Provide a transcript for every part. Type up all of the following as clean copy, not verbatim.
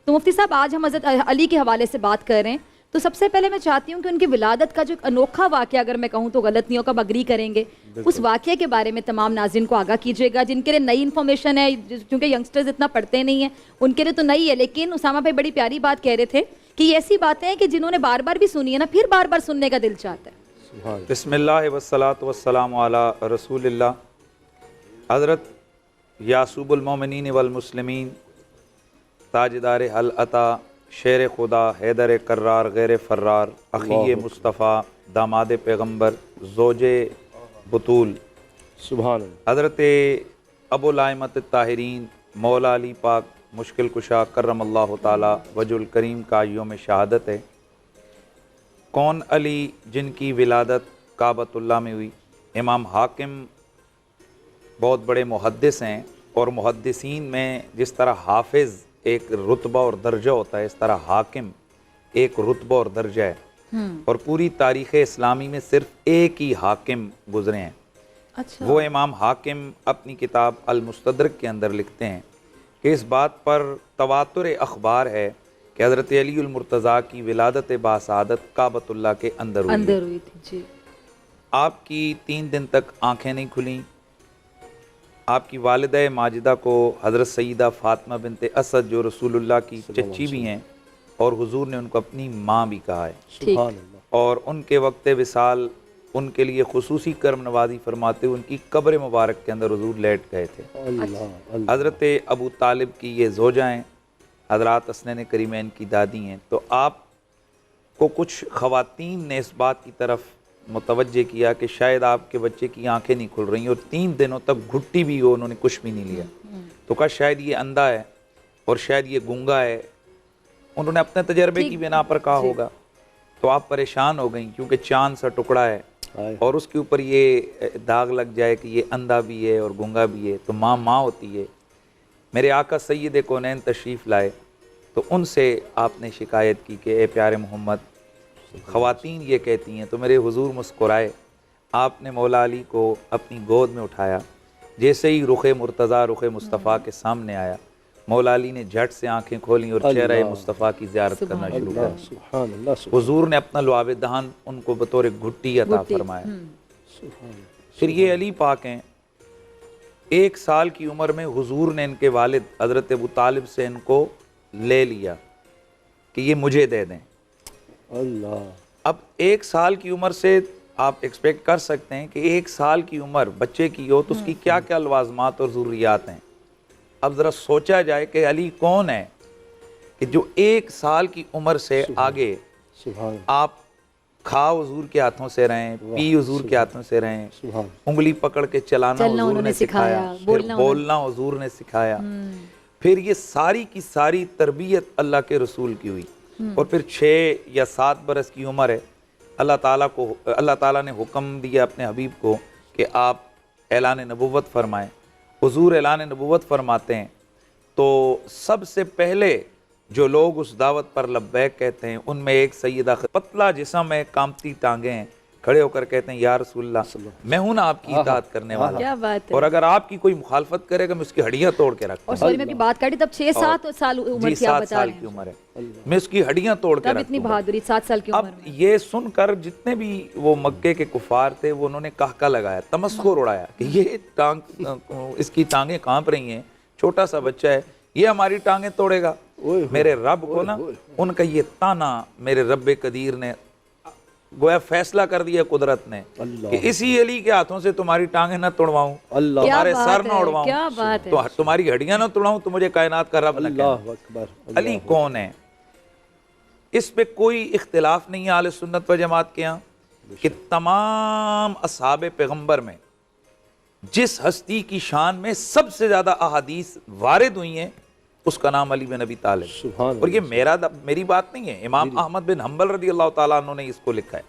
تو مفتی صاحب آج ہم حضرت علی کے حوالے سے بات کر رہے ہیں، تو سب سے پہلے میں چاہتی ہوں کہ ان کی ولادت کا جو انوکھا واقعہ، اگر میں کہوں تو غلط نہیں ہوگا، اب اگری کریں گے، اس واقعے کے بارے میں تمام ناظرین کو آگاہ کیجیے گا، جن کے لیے نئی انفارمیشن ہے، کیونکہ ینگسٹرز اتنا پڑھتے نہیں ہیں، ان کے لیے تو نئی ہے. لیکن اسامہ بھائی بڑی پیاری بات کہہ رہے تھے کہ یہ ایسی باتیں ہیں کہ جنہوں نے بار بار بھی سنی ہے نا، پھر بار بار سننے کا دل چاہتا ہے. بسم اللہ والصلاۃ والسلام علی رسول اللہ. حضرت یعصوب المومنین والمسلمین، تاجدار العطا، شیر خدا، حیدر کرار، غیر فرار، اخی مصطفیٰ، داماد پیغمبر، زوج بطول، سبحان اللہ. حضرت ابو الائمۃ الطاہرین، مولا علی پاک مشکل کشا کرم اللہ تعالی وجہ الکریم کا یوم شہادت ہے. کون علی جن کی ولادت کعبۃ اللہ میں ہوئی. امام حاکم بہت بڑے محدث ہیں، اور محدثین میں جس طرح حافظ ایک رتبہ اور درجہ ہوتا ہے، اس طرح حاکم ایک رتبہ اور درجہ ہے. اور پوری تاریخ اسلامی میں صرف ایک ہی حاکم گزرے ہیں. اچھا. وہ امام حاکم اپنی کتاب المستدرک کے اندر لکھتے ہیں کہ اس بات پر تواتر اخبار ہے کہ حضرت علی المرتضیٰ کی ولادت باسعادت کعبۃ اللہ کے اندر ہوئی تھی. جی. آپ کی 3 دن تک آنکھیں نہیں کھلیں. آپ کی والدہ ماجدہ کو حضرت سیدہ فاطمہ بنت اسد، جو رسول اللہ کی چچی بھی ہیں، اور حضور نے ان کو اپنی ماں بھی کہا ہے، سبحان اللہ. اور ان کے وقت وصال ان کے لیے خصوصی کرم نوازی فرماتے ہوئے ان کی قبر مبارک کے اندر حضور لیٹ گئے تھے. اللہ. حضرت ابو طالب کی یہ زوجہ ہیں، حضرات حسنین کریمین کی دادی ہیں. تو آپ کو کچھ خواتین نے اس بات کی طرف متوجہ کیا کہ شاید آپ کے بچے کی آنکھیں نہیں کھل رہی، اور 3 دنوں تک گھٹی بھی ہو، انہوں نے کچھ بھی نہیں لیا. تو کہا شاید یہ اندھا ہے اور شاید یہ گونگا ہے. انہوں نے اپنے تجربے کی بنا پر کہا ہوگا. تو آپ پریشان ہو گئیں، کیونکہ چاند سا ٹکڑا ہے اور اس کے اوپر یہ داغ لگ جائے کہ یہ اندھا بھی ہے اور گونگا بھی ہے. تو ماں ہوتی ہے. میرے آقا سید کونین تشریف لائے تو ان سے آپ نے شکایت کی کہ اے پیارے محمد، خواتین یہ کہتی ہیں. تو میرے حضور مسکرائے. آپ نے مولا علی کو اپنی گود میں اٹھایا. جیسے ہی رخ مرتضیٰ، رخ مصطفیٰ کے سامنے آیا، مولا علی نے جھٹ سے آنکھیں کھولیں اور چہرہ مصطفیٰ کی زیارت کرنا شروع کر دی. سبحان اللہ. حضور نے اپنا لعاب دہن ان کو بطور گھٹی عطا فرمایا. پھر یہ علی پاک ہیں. 1 سال کی عمر میں حضور نے ان کے والد حضرت ابو طالب سے ان کو لے لیا کہ یہ مجھے دے دیں. اللہ. اب 1 سال کی عمر سے آپ ایکسپیکٹ کر سکتے ہیں کہ 1 سال کی عمر بچے کی ہو تو اس کی کیا کیا لوازمات اور ضروریات ہیں. اب ذرا سوچا جائے کہ علی کون ہے کہ جو 1 سال کی عمر سے آگے سبحان. آپ کھا حضور کے ہاتھوں سے رہیں، پی حضور کے ہاتھوں سے رہیں، سبحان. انگلی پکڑ کے چلانا حضور نے سکھایا، پھر بولنا حضور نے سکھایا. پھر یہ ساری کی ساری تربیت اللہ کے رسول کی ہوئی. اور پھر 6 یا 7 برس کی عمر ہے. اللہ تعالیٰ نے حکم دیا اپنے حبیب کو کہ آپ اعلان نبوت فرمائیں. حضور اعلان نبوت فرماتے ہیں تو سب سے پہلے جو لوگ اس دعوت پر لبیک کہتے ہیں ان میں ایک سیدہ، پتلا جسم ہے، کامتی ٹانگیں ہیں، کھڑے ہو کر کہتے ہیں یا رسول اللہ، میں ہوں نا آپ کی اطاعت کرنے والا، کیا بات ہے. اور اگر آپ کی کوئی مخالفت کرے گا میں اس کی ہڈیاں توڑ کے رکھتا اور ہوں. سوری میں کی بات کری تب 6-7 سال عمر جی کی آپ 7 بتا سال رہے کی ہیں. عمر ہے، میں اس کی ہڈیاں توڑ کے تب رکھتا اتنی ہوں. بہادری 7 سال کی اب عمر میں. یہ سن کر جتنے بھی وہ مکے کے کفار تھے وہ انہوں نے کہکا لگایا، تمسخر اڑایا کہ یہ ٹانگ، اس کی ٹانگیں کانپ رہی ہیں، چھوٹا سا بچہ ہے، یہ ہماری ٹانگیں توڑے گا. میرے رب کو نا ان کا یہ تانا میرے رب قدیر نے گویا فیصلہ کر دیا قدرت نے کہ اسی علی کے ہاتھوں سے تمہاری ٹانگیں نہ توڑواؤں، تمہارے سر نہ اڑواؤں، تو تمہاری ہڈیاں نہ توڑواؤں، تو مجھے کائنات کا رب نہ کہنا. علی کون ہے؟ اس پہ کوئی اختلاف نہیں ہے اہل سنت و جماعت کے ہاں کہ تمام اصحاب پیغمبر میں جس ہستی کی شان میں سب سے زیادہ احادیث وارد ہوئی ہیں اس کا نام علی بن ابی طالب. اور یہ میری بات نہیں ہے، امام احمد بن حنبل رضی اللہ تعالیٰ عنہ نے اس کو لکھا ہے.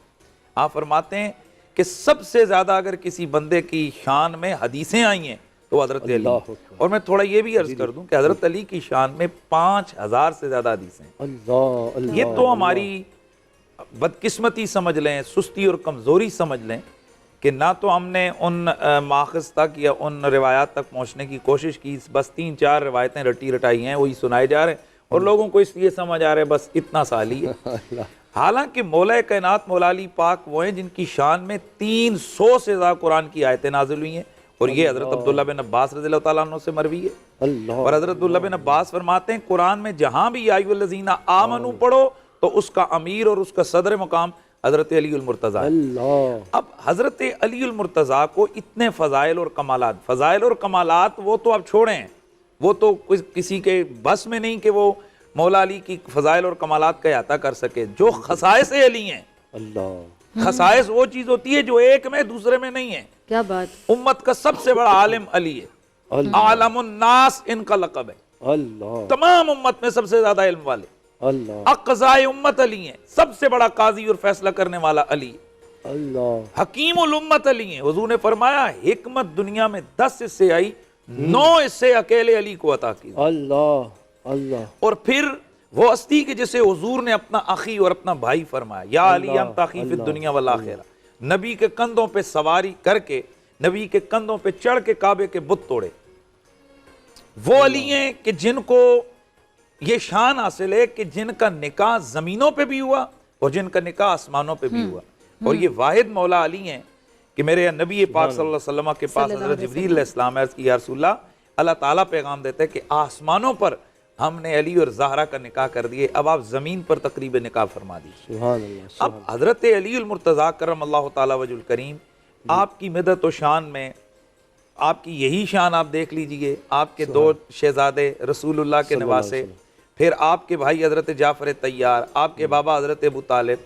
آپ فرماتے ہیں کہ سب سے زیادہ اگر کسی بندے کی شان میں حدیثیں آئی ہیں تو حضرت علی. اور میں تھوڑا یہ بھی عرض کر دوں کہ حضرت علی کی شان میں 5000 سے زیادہ حدیثیں ہیں. یہ تو ہماری بدقسمتی سمجھ لیں، سستی اور کمزوری سمجھ لیں کہ نہ تو ہم نے ان ماخذ تک یا ان روایات تک پہنچنے کی کوشش کی، بس 3-4 روایتیں رٹی رٹائی ہیں وہی سنائے جا رہے ہیں، اور لوگوں کو اس لیے سمجھ آ رہا ہے بس اتنا سا علی ہے۔ اللہ حالانکہ مولا کائنات مولا علی پاک وہ ہیں جن کی شان میں 300 سے زیادہ قرآن کی آیتیں نازل ہوئی ہیں، اور یہ حضرت عبداللہ بن عباس رضی اللہ تعالیٰ عنہ سے مروی ہے۔ اللہ اور حضرت عبداللہ بن عباس فرماتے ہیں قرآن میں جہاں بھی یا ایھا الذین آمنوا پڑھو تو اس کا امیر اور اس کا صدر مقام حضرت علی المرتضیٰ ہے۔ اللہ اب حضرت علی المرتضیٰ کو اتنے فضائل اور کمالات وہ تو اب چھوڑیں، وہ تو کسی کے بس میں نہیں کہ وہ مولا علی کی فضائل اور کمالات کا احاطہ کر سکے۔ جو خصائص علی ہیں، اللہ خصائص وہ چیز ہوتی ہے جو ایک میں دوسرے میں نہیں ہے۔ کیا بات، امت کا سب سے بڑا عالم علی ہے، عالم الناس ان کا لقب ہے، اللہ تمام امت میں سب سے زیادہ علم والے۔ اللہ اقضائے امت علی ہیں، سب سے بڑا قاضی اور فیصلہ کرنے والا علی ہے۔ اللہ حکیم الامت علی ہیں، حضور نے فرمایا حکمت دنیا میں 10 حصے آئی، 9 حصے اکیلے علی کو عطا کی۔ اللہ اللہ اور پھر وہ ہستی کہ جسے حضور نے اپنا اخی اور اپنا بھائی فرمایا، یا علی انت اخی فی الدنیا والآخرہ، نبی کے کندھوں پہ سواری کر کے، نبی کے کندھوں پہ چڑھ کے کعبے کے بت توڑے۔ وہ علی ہیں کہ جن کو یہ شان حاصل ہے کہ جن کا نکاح زمینوں پہ بھی ہوا اور جن کا نکاح آسمانوں پہ بھی ہوا، اور یہ واحد مولا علی ہیں کہ میرے نبی پاک صلی اللہ علیہ وسلم کے پاس حضرت جبریل علیہ السلام عرض کی یا رسول اللہ تعالیٰ پیغام دیتے ہیں کہ آسمانوں پر ہم نے علی اور زہرا کا نکاح کر دیے، اب آپ زمین پر تقریب نکاح فرما دیجیے۔ سبحان اللہ اب حضرت علی المرتضیٰ کرم اللہ تعالیٰ وجہ الکریم، آپ کی مدت و شان میں آپ کی یہی شان آپ دیکھ لیجئے، آپ کے 2 شہزادے رسول اللہ کے نواسے، پھر آپ کے بھائی حضرت جعفر طیار، آپ کے بابا حضرت ابو طالب،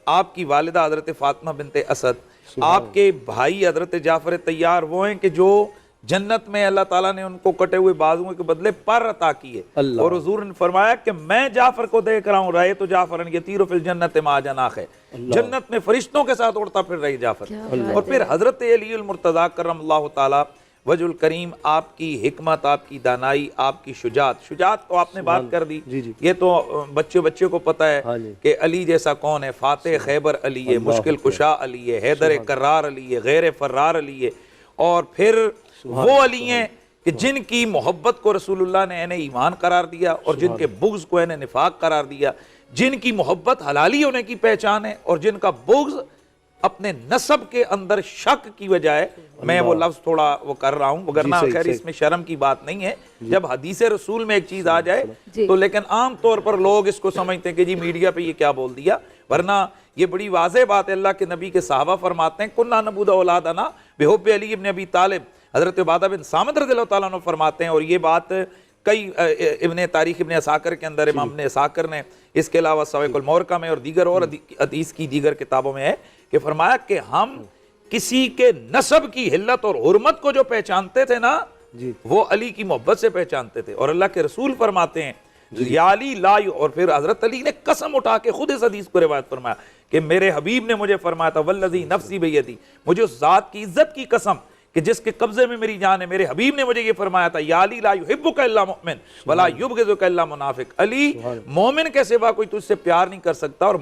آپ کی والدہ حضرت فاطمہ بنت اسد، آپ کے بھائی حضرت جعفر طیار وہ ہیں کہ جو جنت میں اللہ تعالیٰ نے ان کو کٹے ہوئے بازوؤں کے بدلے پر عطا کیے، اور حضور نے فرمایا کہ میں جعفر کو دیکھ رہا ہوں، رہے تو جعفر یطیر فی الجنت مع جناح، جنت میں فرشتوں کے ساتھ اڑتا پھر رہی جعفر۔ اور پھر حضرت علی المرتضیٰ کرم اللہ تعالیٰ وجہ الکریم، آپ کی حکمت، آپ کی دانائی، آپ کی شجاعت تو آپ نے بات کر دی، یہ تو بچے کو پتہ ہے کہ علی جیسا کون ہے، فاتح خیبر علی ہے، مشکل کشا علی ہے، حیدر کرار علی ہے، غیر فرار علی ہے۔ اور پھر وہ علی ہیں کہ جن کی محبت کو رسول اللہ نے انہیں ایمان قرار دیا اور جن کے بغض کو انہیں نفاق قرار دیا، جن کی محبت حلالی ہونے کی پہچان ہے اور جن کا بغض اپنے نسب کے اندر شک کی وجہ ہے۔ میں وہ لفظ تھوڑا وہ کر رہا ہوں، وگرنہ خیر اس میں شرم کی بات نہیں ہے، جب حدیث رسول میں ایک چیز آ جائے تو، لیکن عام طور پر لوگ اس کو سمجھتے ہیں کہ جی میڈیا پہ یہ کیا بول دیا، ورنہ یہ بڑی واضح بات ہے۔ اللہ کے نبی کے صحابہ فرماتے ہیں کنہ نبود اولادنا بحب علی ابن ابی طالب، حضرت عبادہ بن صامت رضی اللہ تعالیٰ عنہ فرماتے ہیں، اور یہ بات کئی تاریخ ابن اساکر کے اندر امام ابن اساکر نے، اس کے علاوہ سوائق المورکہ میں اور دیگر اور حدیث کی دیگر کتابوں میں ہے کہ فرمایا کہ ہم کسی کے نسب کی حلت اور حرمت کو جو پہچانتے تھے نا، وہ علی کی محبت سے پہچانتے تھے۔ اور اللہ کے رسول فرماتے ہیں یا علی لا، اور پھر حضرت علی نے قسم اٹھا کے خود اس حدیث کو روایت فرمایا کہ میرے حبیب نے مجھے فرمایا تھا والذی نفسی بیدی، مجھے اس ذات کی عزت کی قسم کہ جس کے قبضے میں میری جان ہے، میرے حبیب نے مجھے یہ فرمایا تھا یا علی لا یحبک الا مؤمن ولا یبغضک الا منافق، علی مومن کے سوا کوئی تجھ سے پیار نہیں کر سکتا اور